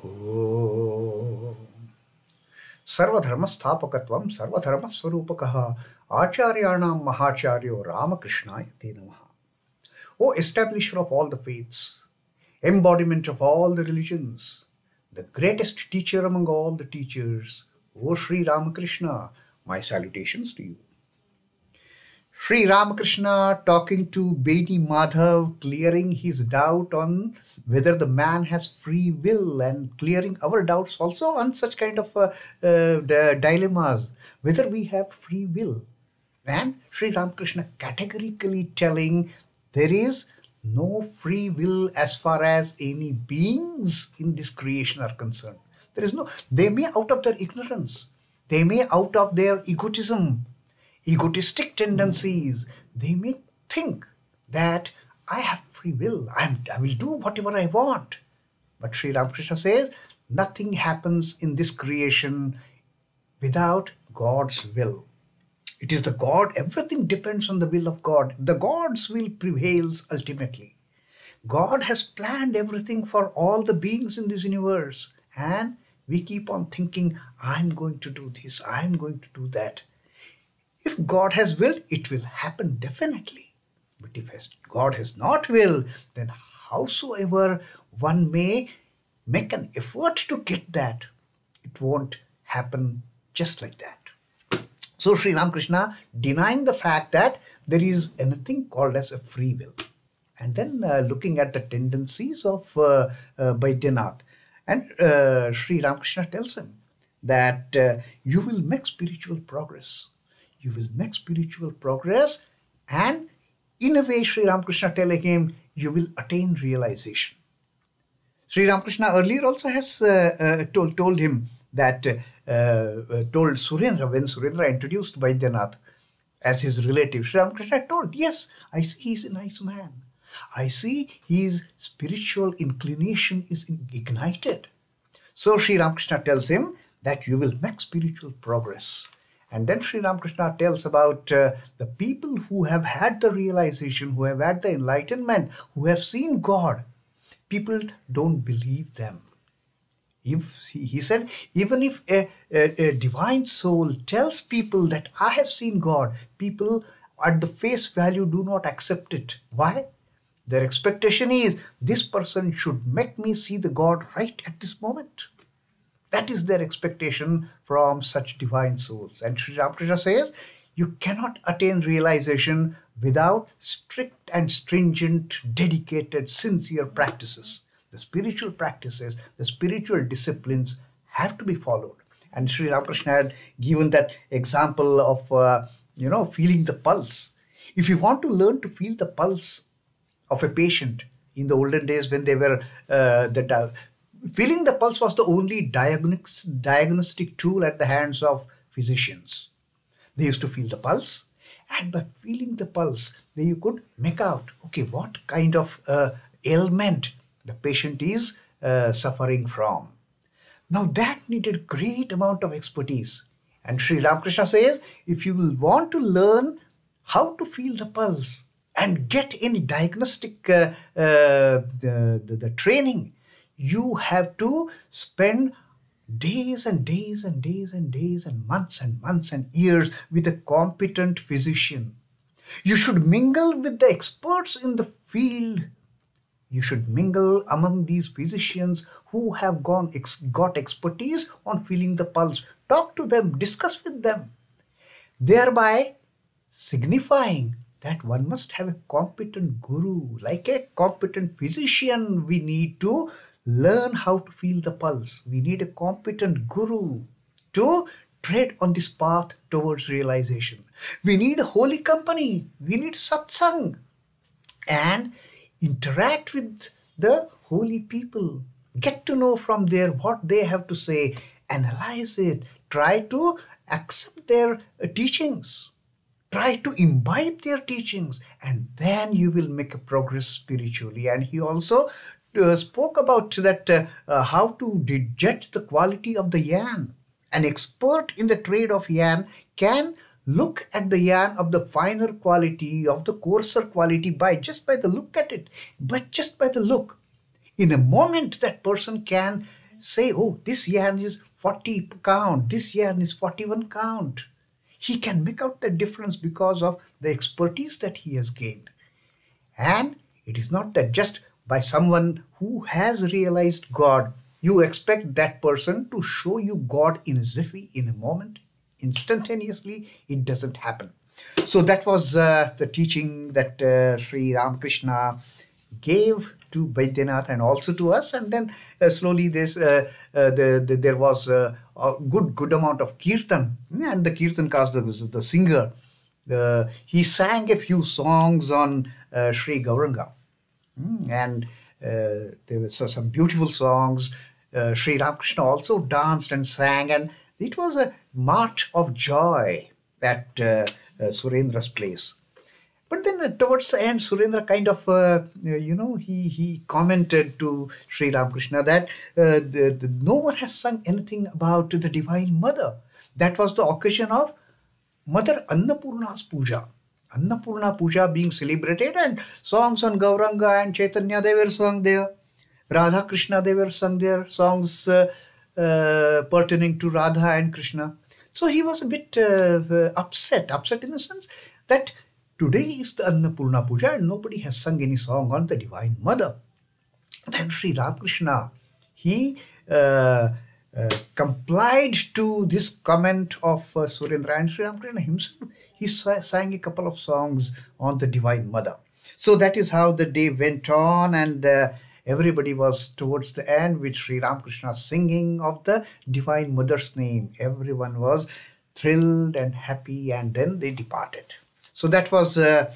Om. Sarvadharmastapakatvam sarvadharmaswarupakaha acharyanam mahacharyo Ramakrishna Te Namaha. O establisher of all the faiths, embodiment of all the religions, the greatest teacher among all the teachers, O Sri Ramakrishna, my salutations to you. Sri Ramakrishna talking to Beni Madhav, clearing his doubt on whether the man has free will and clearing our doubts also on such kind of dilemmas, whether we have free will. And Sri Ramakrishna categorically telling there is no free will as far as any beings in this creation are concerned. There is no, they may out of their ignorance, they may out of their egotism, egotistic tendencies, they may think that I have free will, I will do whatever I want. But Sri Ramakrishna says nothing happens in this creation without God's will. It is the God, everything depends on the will of God. The God's will prevails ultimately. God has planned everything for all the beings in this universe, and we keep on thinking, I'm going to do this, I'm going to do that. If God has willed, it will happen definitely. But if God has not willed, then howsoever one may make an effort to get that, it won't happen just like that. So Sri Ramakrishna denying the fact that there is anything called as a free will. And then looking at the tendencies of Baidyanath. And Sri Ramakrishna tells him that you will make spiritual progress. You will make spiritual progress, and in a way Sri Ramakrishna telling him you will attain realization. Sri Ramakrishna earlier also has told him that, told Surendra, when Surendra introduced Baidyanath as his relative, Sri Ramakrishna told, yes, I see he's a nice man. I see his spiritual inclination is ignited. So Sri Ramakrishna tells him that you will make spiritual progress. And then Sri Ramakrishna tells about the people who have had the realization, who have had the enlightenment, who have seen God. People don't believe them. If he said, even if a divine soul tells people that I have seen God, people at the face value do not accept it. Why? Their expectation is this person should make me see the God right at this moment. That is their expectation from such divine souls. And Sri Ramakrishna says, you cannot attain realization without strict and stringent, dedicated, sincere practices. The spiritual practices, the spiritual disciplines have to be followed. And Sri Ramakrishna had given that example of, feeling the pulse. If you want to learn to feel the pulse of a patient in the olden days when they were, feeling the pulse was the only diagnostic tool at the hands of physicians. They used to feel the pulse, and by feeling the pulse, you could make out, okay, what kind of ailment the patient is suffering from. Now that needed great amount of expertise. And Sri Ramakrishna says, if you will want to learn how to feel the pulse and get any diagnostic the training, you have to spend days and days and days and days and months and years with a competent physician. You should mingle with the experts in the field. You should mingle among these physicians who have got expertise on feeling the pulse. Talk to them, discuss with them, thereby signifying that one must have a competent guru, like a competent physician. We need to learn how to feel the pulse. We need a competent guru to tread on this path towards realization. We need a holy company. We need satsang. And interact with the holy people. Get to know from there what they have to say. Analyze it. Try to accept their teachings. Try to imbibe their teachings. And then you will make a progress spiritually. And he also spoke about that how to judge the quality of the yarn. An expert in the trade of yarn can look at the yarn of the finer quality, of the coarser quality just by the look at it, but just by the look. In a moment, that person can say, oh, this yarn is 40 count, this yarn is 41 count. He can make out the difference because of the expertise that he has gained. And it is not that just by someone who has realized God, you expect that person to show you God in a jiffy, in a moment, instantaneously. It doesn't happen. So that was the teaching that Sri Ramakrishna gave to Baidyanath and also to us. And then slowly there was a good amount of kirtan, and the kirtankas, the singer, he sang a few songs on Sri Gauranga. And there were some beautiful songs. Sri Ramakrishna also danced and sang, and it was a march of joy at Surendra's place. But then towards the end, Surendra kind of, he commented to Sri Ramakrishna that no one has sung anything about the Divine Mother. That was the occasion of Mother Annapurna's puja. Annapurna puja being celebrated, and songs on Gauranga and Chaitanya, they were sung there. Radha Krishna, they were sung there, songs pertaining to Radha and Krishna. So he was a bit upset in the sense that today is the Annapurna puja and nobody has sung any song on the Divine Mother. Then Sri Ramakrishna, he complied to this comment of Surendra, and Sri Ramakrishna himself, he sang a couple of songs on the Divine Mother. So that is how the day went on, and everybody was towards the end with Sri Ramakrishna singing of the Divine Mother's name. Everyone was thrilled and happy, and then they departed. So that was the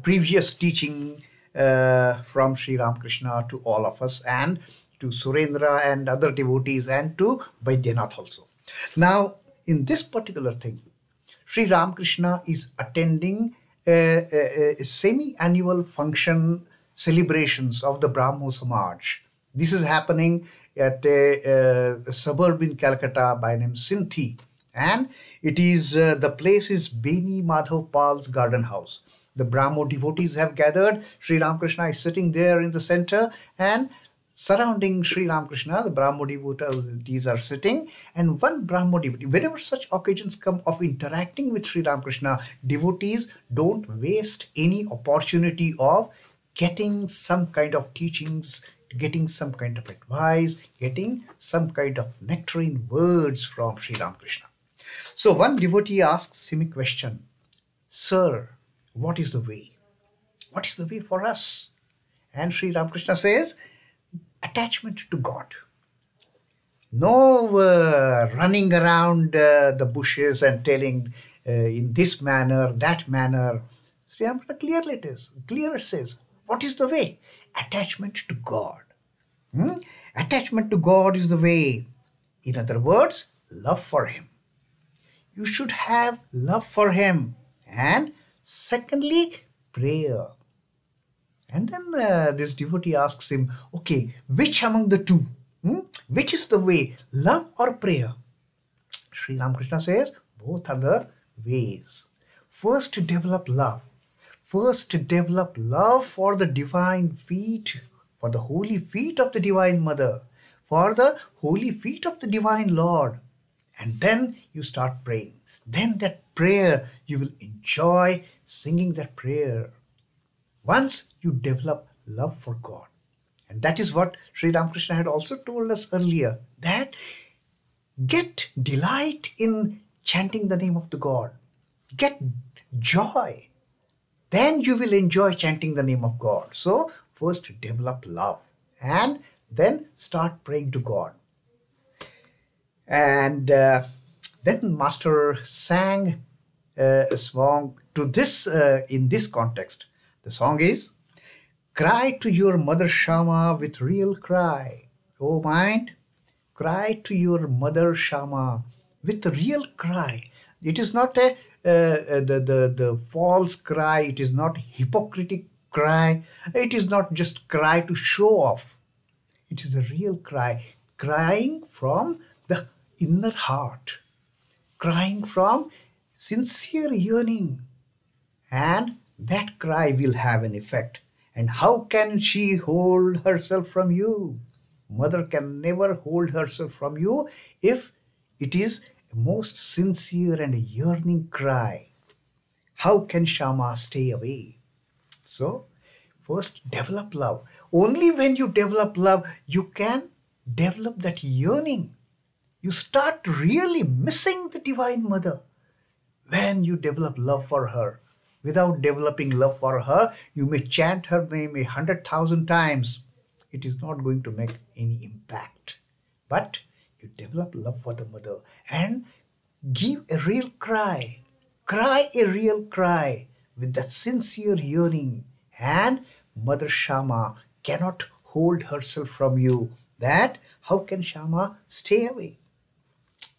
previous teaching from Sri Ramakrishna to all of us, and to Surendra and other devotees, and to Baidyanath also. Now, in this particular thing, Sri Ramakrishna is attending a semi-annual function celebrations of the Brahmo Samaj. This is happening at a suburb in Calcutta by name Sinthi, and it is the place is Beni Madhav Pal's garden house. The Brahmo devotees have gathered. Sri Ramakrishna is sitting there in the center, and surrounding Sri Ramakrishna, the Brahmo devotees are sitting, and one Brahmo devotee, whenever such occasions come of interacting with Sri Ramakrishna, devotees don't waste any opportunity of getting some kind of teachings, getting some kind of advice, getting some kind of nectarine words from Sri Ramakrishna. So one devotee asks him a question, "Sir, what is the way? What is the way for us?" And Sri Ramakrishna says, attachment to God. No running around the bushes and telling in this manner, that manner. Sri Ramakrishna clearly says, what is the way? Attachment to God. Attachment to God is the way. In other words, love for Him. You should have love for Him. And secondly, prayer. And then this devotee asks him, okay, which among the two? Which is the way, love or prayer? Sri Ramakrishna says, both are the ways. First, to develop love. First, to develop love for the divine feet, for the holy feet of the Divine Mother, for the holy feet of the Divine Lord. And then you start praying. Then that prayer, you will enjoy singing that prayer. Once you develop love for God. And that is what Sri Ramakrishna had also told us earlier, that get delight in chanting the name of the God. Get joy. Then you will enjoy chanting the name of God. So first develop love and then start praying to God. And then Master sang a song to this in this context. The song is, cry to your Mother Syama with real cry. O mind, cry to your Mother Syama with real cry. It is not the false cry. It is not hypocritic cry. It is not just cry to show off. It is a real cry, crying from the inner heart, crying from sincere yearning. And that cry will have an effect. And how can she hold herself from you? Mother can never hold herself from you if it is a most sincere and a yearning cry. How can Syama stay away? So, first develop love. Only when you develop love, you can develop that yearning. You start really missing the Divine Mother when you develop love for her. Without developing love for her, you may chant her name 100,000 times. It is not going to make any impact. But you develop love for the Mother and give a real cry. Cry a real cry with that sincere yearning. And Mother Syama cannot hold herself from you. That how can Syama stay away?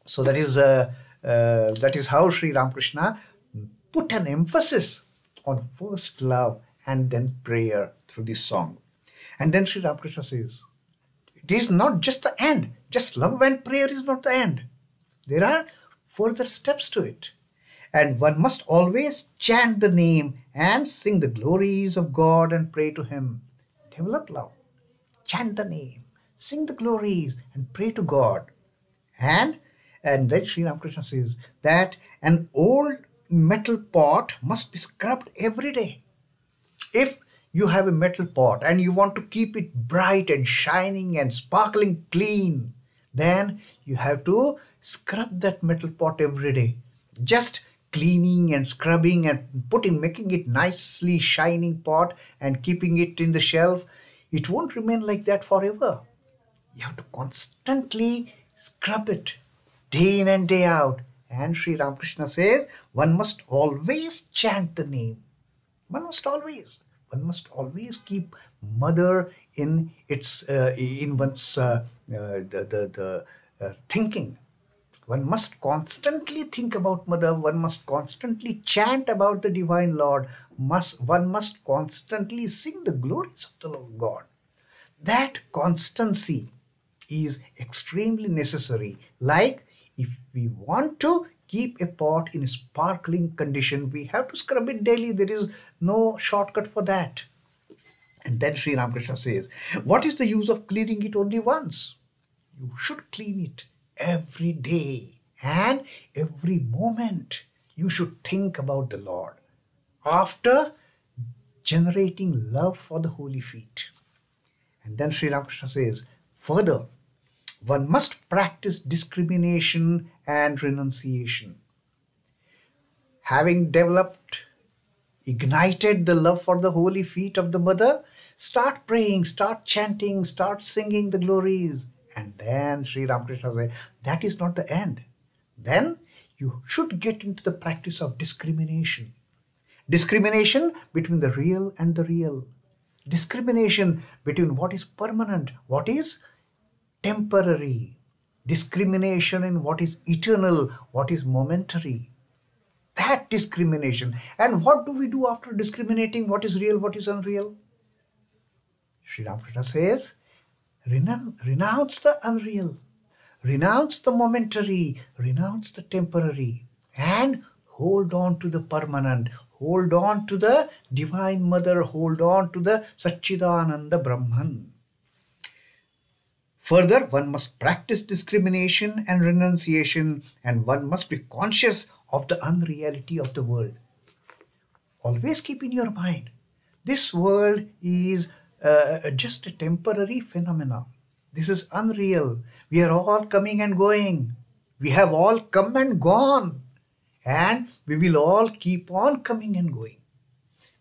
So that is how Sri Ramakrishna put an emphasis on first love and then prayer through this song. And then Sri Ramakrishna says, it is not just the end. Just love and prayer is not the end. There are further steps to it. And one must always chant the name and sing the glories of God and pray to Him. Develop love. Chant the name. Sing the glories and pray to God. And then Sri Ramakrishna says that an old metal pot must be scrubbed every day. If you have a metal pot and you want to keep it bright and shining and sparkling clean, then you have to scrub that metal pot every day. Just cleaning and scrubbing and making it nicely shining pot and keeping it in the shelf, it won't remain like that forever. You have to constantly scrub it day in and day out. And Sri Ramakrishna says one must always chant the name. One must always keep Mother in its in one's thinking. One must constantly think about Mother. One must constantly chant about the Divine Lord. One must constantly sing the glories of the Lord God. That constancy is extremely necessary. Like if we want to keep a pot in a sparkling condition, we have to scrub it daily. There is no shortcut for that. And then Sri Ramakrishna says, what is the use of cleaning it only once? You should clean it every day and every moment. You should think about the Lord after generating love for the holy feet. And then Sri Ramakrishna says, further, one must practice discrimination and renunciation. Having ignited the love for the holy feet of the Mother, start praying, start chanting, start singing the glories. And then Sri Ramakrishna says, that is not the end. Then you should get into the practice of discrimination. Discrimination between the real and the real. Discrimination between what is permanent, what is temporary. Discrimination in what is eternal, what is momentary. That discrimination. And what do we do after discriminating what is real, what is unreal? Sri Ramakrishna says, renounce the unreal, renounce the momentary, renounce the temporary, and hold on to the permanent, hold on to the Divine Mother, hold on to the Satchidananda Brahman. Further, one must practice discrimination and renunciation, and one must be conscious of the unreality of the world. Always keep in your mind, this world is just a temporary phenomena. This is unreal. We are all coming and going. We have all come and gone. And we will all keep on coming and going.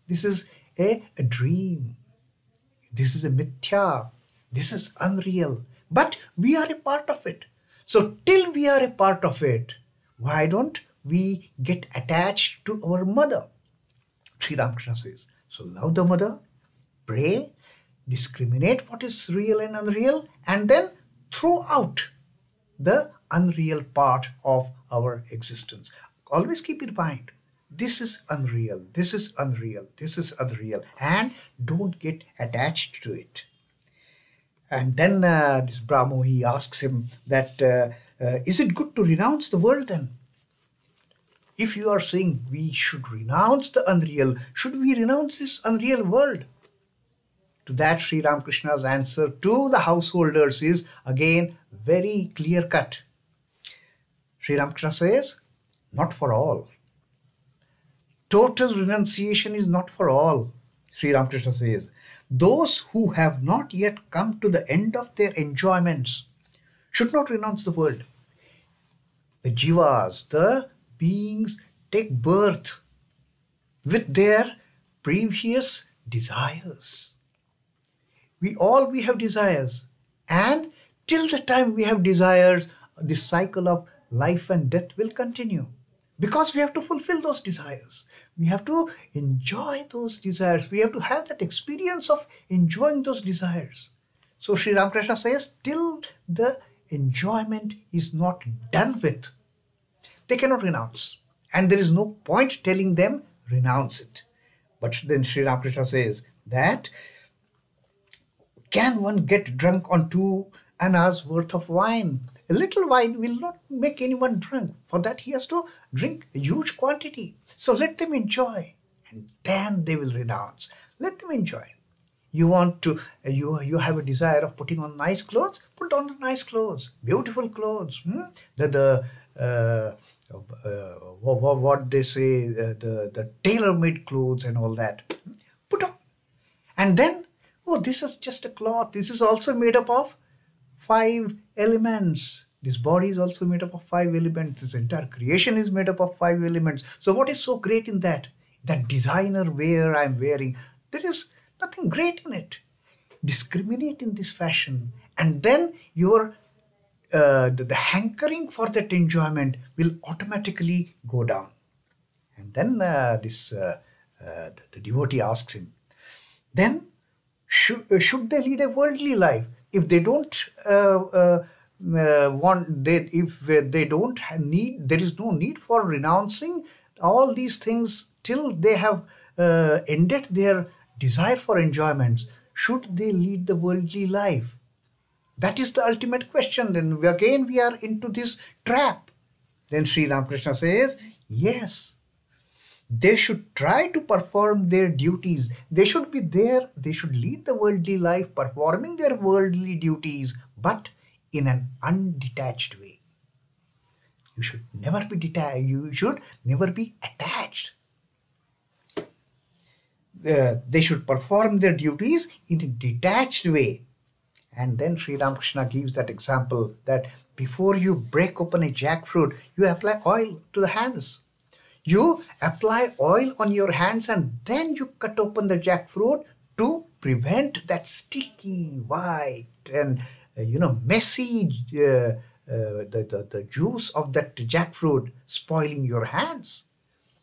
This is a dream. This is a mithya. This is unreal. But we are a part of it. So till we are a part of it, why don't we get attached to our Mother? Sri Ramakrishna says, so love the Mother, pray, discriminate what is real and unreal, and then throw out the unreal part of our existence. Always keep in mind, this is unreal, this is unreal, this is unreal, and don't get attached to it. And then this Brahmo, he asks him that, is it good to renounce the world then? If you are saying we should renounce the unreal, should we renounce this unreal world? To that, Sri Ramakrishna's answer to the householders is again very clear-cut. Sri Ramakrishna says, not for all. Total renunciation is not for all. Sri Ramakrishna says, those who have not yet come to the end of their enjoyments should not renounce the world. The jivas, the beings, take birth with their previous desires. We have desires, and till the time we have desires, this cycle of life and death will continue, because we have to fulfill those desires. We have to enjoy those desires. We have to have that experience of enjoying those desires. So Sri Ramakrishna says, till the enjoyment is not done with, they cannot renounce. And there is no point telling them renounce it. But then Sri Ramakrishna says that, can one get drunk on 2 annas worth of wine? A little wine will not make anyone drunk. For that he has to drink a huge quantity. So let them enjoy, and then they will renounce. Let them enjoy. You want to, you have a desire of putting on nice clothes? Put on nice clothes, beautiful clothes. What they say, the tailor-made clothes and all that. Put on. And then, oh, this is just a cloth. This is also made up of 5 elements. This body is also made up of 5 elements. This entire creation is made up of 5 elements. So what is so great in that? That designer wear I'm wearing, there is nothing great in it. Discriminate in this fashion, and then your the hankering for that enjoyment will automatically go down. And then the devotee asks him, then should they lead a worldly life? If they don't if they don't need, there is no need for renouncing all these things till they have ended their desire for enjoyments. Should they lead the worldly life? That is the ultimate question. Then again we are into this trap. Then Sri Ramakrishna says, yes, they should try to perform their duties. They should be there. They should lead the worldly life, performing their worldly duties, but in an undetached way. You should never be detached. You should never be attached. They should perform their duties in a detached way. And then Sri Ramakrishna gives that example that before you break open a jackfruit, you apply oil to the hands. You apply oil on your hands and then you cut open the jackfruit to prevent that sticky, white and messy the juice of that jackfruit spoiling your hands.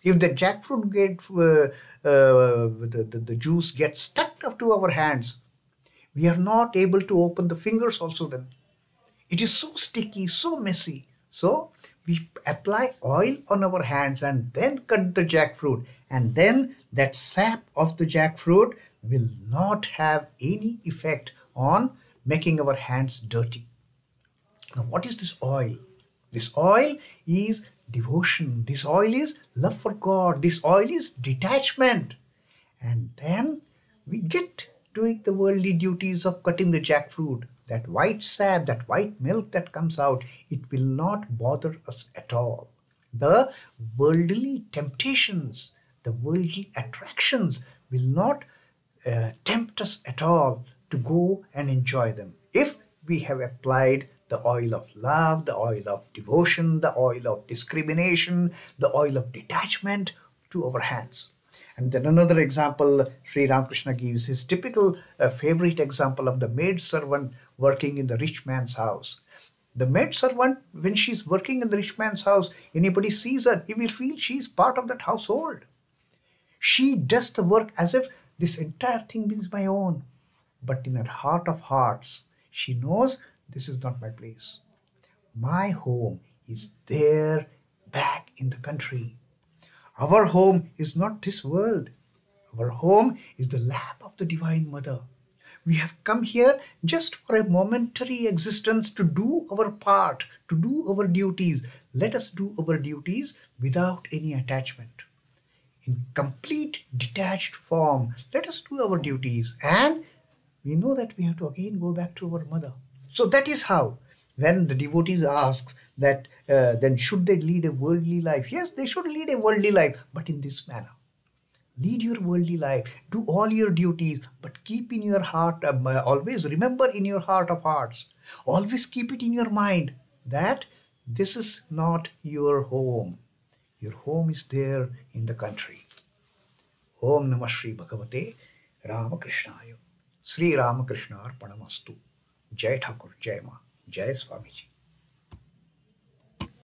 If the jackfruit the juice gets stuck up to our hands, we are not able to open the fingers also then. It is so sticky, so messy. So we apply oil on our hands and then cut the jackfruit, and then that sap of the jackfruit will not have any effect on making our hands dirty. Now what is this oil? This oil is devotion. This oil is love for God. This oil is detachment. And then we get doing the worldly duties of cutting the jackfruit. That white sap, that white milk that comes out, it will not bother us at all. The worldly temptations, the worldly attractions will not tempt us at all to go and enjoy them. If we have applied the oil of love, the oil of devotion, the oil of discrimination, the oil of detachment to our hands. And then another example Sri Ramakrishna gives, his typical favorite example of the maid servant working in the rich man's house. The maid servant, when she's working in the rich man's house, anybody sees her, he will feel she's part of that household. She does the work as if this entire thing is my own. But in her heart of hearts, she knows this is not my place. My home is there back in the country. Our home is not this world. Our home is the lap of the Divine Mother. We have come here just for a momentary existence to do our part, to do our duties. Let us do our duties without any attachment. In complete detached form, let us do our duties. And we know that we have to again go back to our mother. So that is how, when the devotees ask that, then should they lead a worldly life? Yes, they should lead a worldly life, but in this manner. Lead your worldly life, do all your duties, but keep in your heart, always remember in your heart of hearts, always keep it in your mind that this is not your home. Your home is there in the country. Om Namah Shri Bhagavate Ramakrishnaaya. Sri Ramakrishna Arpanamastu. Jai Thakur, Jai Ma, Jai Swamiji.